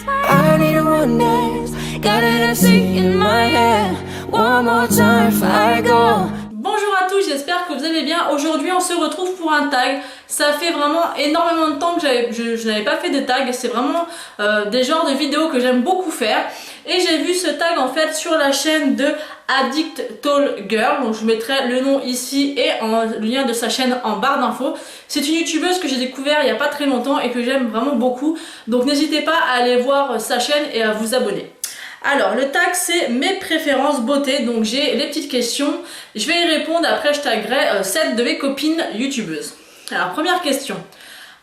I need a one dance, got an Hennessy in my hand. One more time before I go. Bonjour à tous, j'espère que vous allez bien. Aujourd'hui on se retrouve pour un tag. Ça fait vraiment énormément de temps que je n'avais pas fait de tag. C'est vraiment des genres de vidéos que j'aime beaucoup faire. Et j'ai vu ce tag en fait sur la chaîne de Addict Tall Girl. Donc je mettrai le nom ici et le lien de sa chaîne en barre d'infos. C'est une youtubeuse que j'ai découvert il n'y a pas très longtemps et que j'aime vraiment beaucoup. Donc n'hésitez pas à aller voir sa chaîne et à vous abonner. Alors le tag c'est mes préférences beauté, donc j'ai les petites questions, je vais y répondre, après je taguerai 7 de mes copines youtubeuses. Alors première question,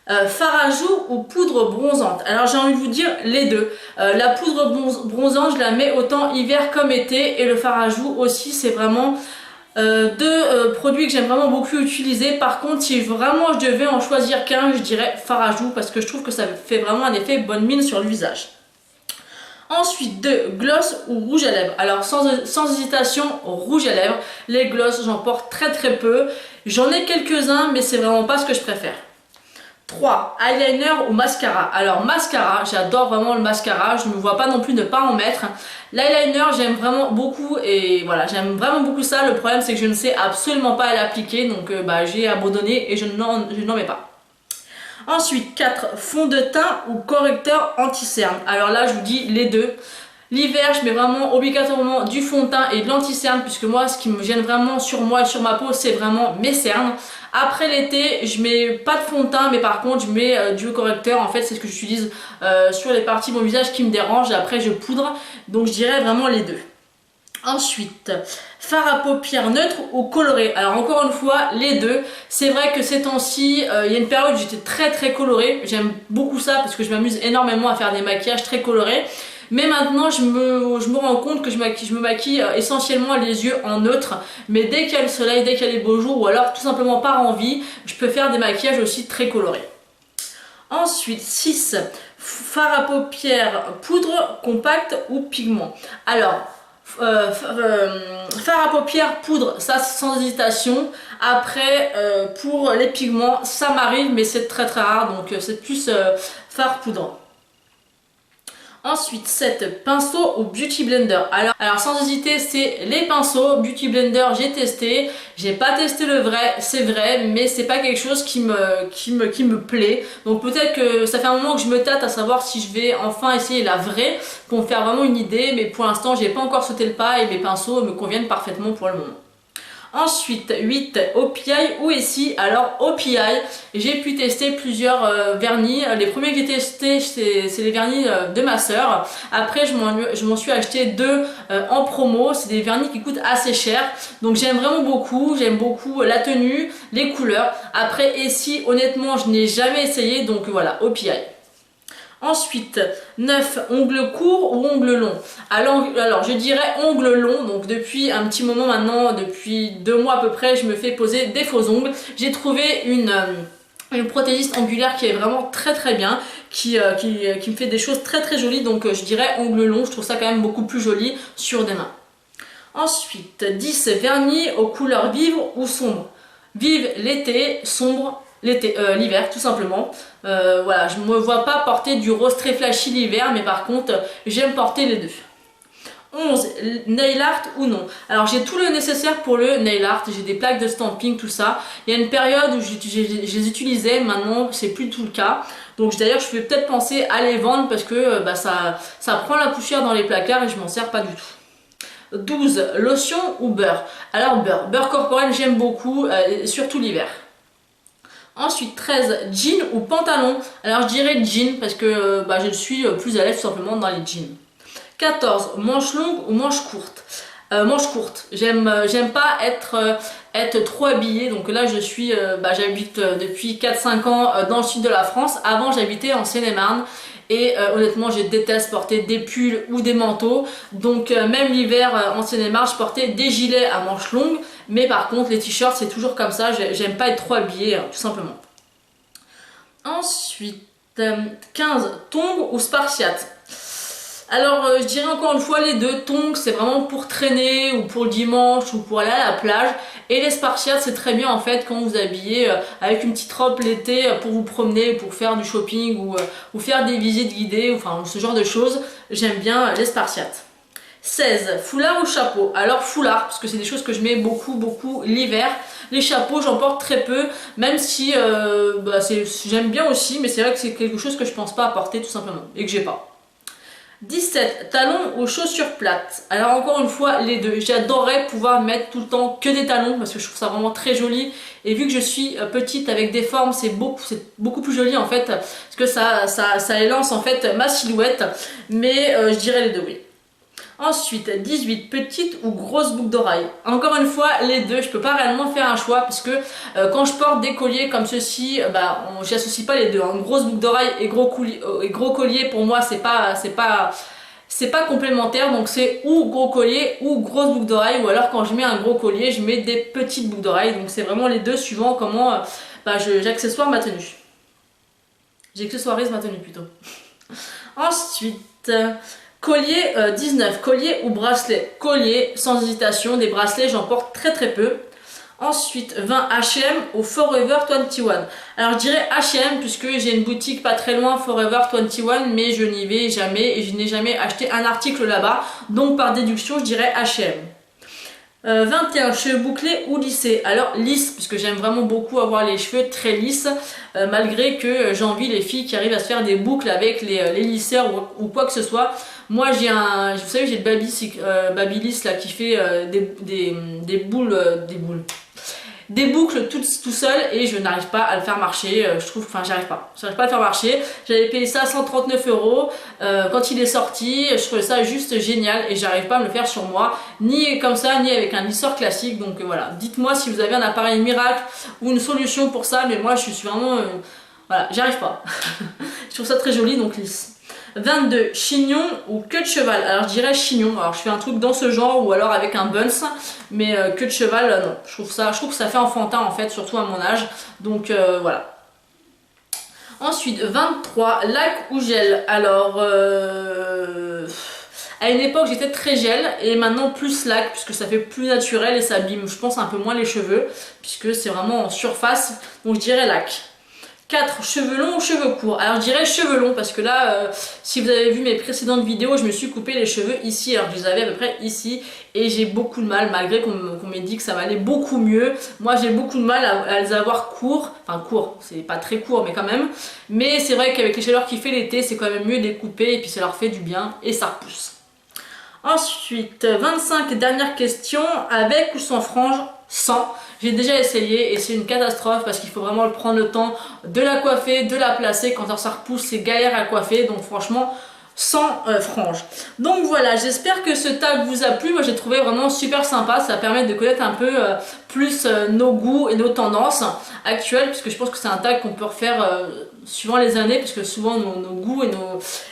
fard à joues ou poudre bronzante? Alors j'ai envie de vous dire les deux. La poudre bronzante je la mets autant hiver comme été, et le fard à joues aussi. C'est vraiment deux produits que j'aime vraiment beaucoup utiliser. Par contre si vraiment je devais en choisir qu'un, je dirais fard à joues, parce que je trouve que ça fait vraiment un effet bonne mine sur le visage. Ensuite, gloss ou rouge à lèvres. Alors sans hésitation, rouge à lèvres. Les gloss, j'en porte très peu. J'en ai quelques-uns, mais c'est vraiment pas ce que je préfère. 3. Eyeliner ou mascara. Alors mascara, j'adore vraiment le mascara. Je ne me vois pas non plus ne pas en mettre. L'eyeliner, j'aime vraiment beaucoup. Et voilà, j'aime vraiment beaucoup ça. Le problème, c'est que je ne sais absolument pas l'appliquer. Donc j'ai abandonné et je n'en mets pas. Ensuite, 4. Fond de teint ou correcteur anti-cerne. Alors là, je vous dis les deux. L'hiver, je mets vraiment obligatoirement du fond de teint et de l'anti-cerne, puisque moi, ce qui me gêne vraiment sur moi et sur ma peau, c'est vraiment mes cernes. Après l'été, je mets pas de fond de teint, mais par contre, je mets du correcteur. En fait, c'est ce que j'utilise sur les parties de mon visage qui me dérangent. Et après, je poudre. Donc, je dirais vraiment les deux. Ensuite, fard à paupières neutre ou coloré. Alors encore une fois, les deux. C'est vrai que ces temps-ci, il y a une période où j'étais très colorée. J'aime beaucoup ça parce que je m'amuse énormément à faire des maquillages très colorés. Mais maintenant, je me rends compte que je me maquille essentiellement les yeux en neutre. Mais dès qu'il y a le soleil, dès qu'il y a les beaux jours, ou alors tout simplement par envie, je peux faire des maquillages aussi très colorés. Ensuite, 6. Fard à paupières poudre, compact ou pigment. Alors, fard à paupières poudre, ça sans hésitation. Après pour les pigments, ça m'arrive mais c'est très rare, donc c'est plus fard poudre. Ensuite, 7. Pinceau ou Beauty Blender. Alors sans hésiter, c'est les pinceaux. Beauty Blender, j'ai testé. J'ai pas testé le vrai, c'est vrai, mais c'est pas quelque chose qui me plaît. Donc peut-être que ça fait un moment que je me tâte à savoir si je vais enfin essayer la vraie pour me faire vraiment une idée. Mais pour l'instant, j'ai pas encore sauté le pas et mes pinceaux me conviennent parfaitement pour le moment. Ensuite, 8. OPI ou Essie. Alors OPI, j'ai pu tester plusieurs vernis. Les premiers que j'ai testés, c'est les vernis de ma soeur. Après, je m'en suis acheté deux en promo. C'est des vernis qui coûtent assez cher. Donc j'aime vraiment beaucoup. J'aime beaucoup la tenue, les couleurs. Après Essie, honnêtement, je n'ai jamais essayé. Donc voilà, OPI. Ensuite, 9. Ongles courts ou ongles longs. Alors je dirais ongles longs. Donc depuis un petit moment maintenant, depuis 2 mois à peu près, je me fais poser des faux ongles. J'ai trouvé une prothésiste angulaire qui est vraiment très bien, qui me fait des choses très jolies. Donc je dirais ongles longs. Je trouve ça quand même beaucoup plus joli sur des mains. Ensuite, 10. Vernis aux couleurs vives ou sombres. Vive l'été, sombre l'hiver tout simplement. Voilà, je ne me vois pas porter du rose très flashy l'hiver, mais par contre j'aime porter les deux. 11. Nail art ou non. Alors j'ai tout le nécessaire pour le nail art, j'ai des plaques de stamping, tout ça. Il y a une période où je les utilisais, maintenant c'est plus tout le cas. Donc d'ailleurs je vais peut-être penser à les vendre parce que ça prend la poussière dans les placards et je m'en sers pas du tout. 12. Lotion ou beurre. Alors beurre corporel j'aime beaucoup, surtout l'hiver. Ensuite, 13. Jean ou pantalon. Alors je dirais jean parce que je suis plus à l'aise tout simplement dans les jeans. 14. Manche longue ou manche courte. Manche courte. J'aime pas être trop habillée. Donc là j'habite depuis 4-5 ans dans le sud de la France. Avant j'habitais en Seine-et-Marne. Et honnêtement je déteste porter des pulls ou des manteaux. Donc même l'hiver en Seine-et-Marne je portais des gilets à manches longues. Mais par contre les t-shirts c'est toujours comme ça. J'aime pas être trop habillée tout simplement. Ensuite 15. Tongs ou spartiate. Alors je dirais encore une fois les deux. Tongs c'est vraiment pour traîner ou pour le dimanche ou pour aller à la plage, et les Spartiates c'est très bien en fait quand vous habillez avec une petite robe l'été pour vous promener, pour faire du shopping ou faire des visites guidées, enfin ce genre de choses. J'aime bien les Spartiates. 16. Foulard ou chapeau? Alors foulard, parce que c'est des choses que je mets beaucoup l'hiver. Les chapeaux j'en porte très peu, même si j'aime bien aussi, mais c'est vrai que c'est quelque chose que je pense pas à porter tout simplement, et que j'ai pas. 17. Talons ou chaussures plates? Alors encore une fois les deux. J'adorerais pouvoir mettre tout le temps que des talons parce que je trouve ça vraiment très joli, et vu que je suis petite avec des formes c'est beaucoup plus joli en fait, parce que ça élance en fait ma silhouette, mais je dirais les deux, oui. Ensuite 18. Petite ou grosse boucle d'oreille? Encore une fois les deux, je peux pas réellement faire un choix parce que quand je porte des colliers comme ceci, j'associe pas les deux, hein. Grosse boucle d'oreille et gros collier pour moi c'est pas complémentaire, donc c'est ou gros collier ou grosse boucle d'oreille, ou alors quand je mets un gros collier je mets des petites boucles d'oreille, donc c'est vraiment les deux suivant comment j'accessoire ma tenue. J'accessoirise ma tenue plutôt. Ensuite collier 19. Collier ou bracelet? Collier sans hésitation, des bracelets j'en porte très peu. Ensuite 20. H&M ou Forever 21? Alors je dirais H&M puisque j'ai une boutique pas très loin, Forever 21, mais je n'y vais jamais et je n'ai jamais acheté un article là-bas, donc par déduction je dirais H&M. 21. Cheveux bouclés ou lissés? Alors lisse, puisque j'aime vraiment beaucoup avoir les cheveux très lisses, malgré que j'envie les filles qui arrivent à se faire des boucles avec les lisseurs ou quoi que ce soit. Moi j'ai vous savez, j'ai le Babyliss là qui fait des boucles tout seul, et je n'arrive pas à le faire marcher. J'arrive pas à le faire marcher. J'avais payé ça 139 € quand il est sorti, je trouvais ça juste génial et j'arrive pas à me le faire sur moi, ni comme ça ni avec un lisseur classique. Donc voilà, dites-moi si vous avez un appareil miracle ou une solution pour ça, mais moi je suis vraiment voilà, j'arrive pas. Je trouve ça très joli, donc lisse. 22. Chignon ou queue de cheval? Alors je dirais chignon. Alors je fais un truc dans ce genre ou alors avec un buns, mais queue de cheval non. Je trouve que ça fait enfantin en fait, surtout à mon âge. Donc voilà. Ensuite 23. Lac ou gel? Alors à une époque j'étais très gel et maintenant plus lac puisque ça fait plus naturel et ça abîme je pense un peu moins les cheveux puisque c'est vraiment en surface, donc je dirais lac. 4. Cheveux longs ou cheveux courts? Alors je dirais cheveux longs parce que là, si vous avez vu mes précédentes vidéos, je me suis coupé les cheveux ici, alors que je les avais à peu près ici, et j'ai beaucoup de mal, malgré qu'on m'ait dit que ça m'allait beaucoup mieux. Moi j'ai beaucoup de mal à les avoir courts, enfin courts, c'est pas très court mais quand même, mais c'est vrai qu'avec les chaleurs qu'il fait l'été, c'est quand même mieux de les couper et puis ça leur fait du bien et ça repousse. Ensuite, 25, dernière question, avec ou sans frange? Sans. J'ai déjà essayé et c'est une catastrophe parce qu'il faut vraiment prendre le temps de la coiffer, de la placer. Quand ça repousse, c'est galère à coiffer, donc franchement, sans frange. Donc voilà, j'espère que ce tag vous a plu. Moi j'ai trouvé vraiment super sympa, ça permet de connaître un peu plus nos goûts et nos tendances actuelles, puisque je pense que c'est un tag qu'on peut refaire suivant les années, puisque souvent nos goûts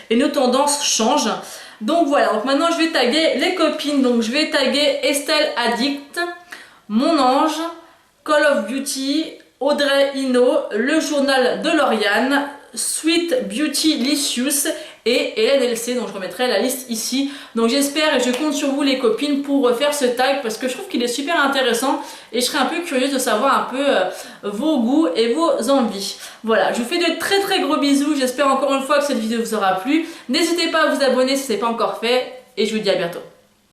et nos tendances changent. Donc voilà, donc maintenant je vais taguer les copines, donc je vais taguer Estelle Addict, Mon Ange, Call of Beauty, Audrey Ino, Le Journal de Lauriane, Sweet Beauty Licious et Hélène LC, donc je remettrai la liste ici. Donc j'espère et je compte sur vous les copines pour refaire ce tag parce que je trouve qu'il est super intéressant et je serais un peu curieuse de savoir un peu vos goûts et vos envies. Voilà, je vous fais de très gros bisous, j'espère encore une fois que cette vidéo vous aura plu. N'hésitez pas à vous abonner si ce n'est pas encore fait et je vous dis à bientôt.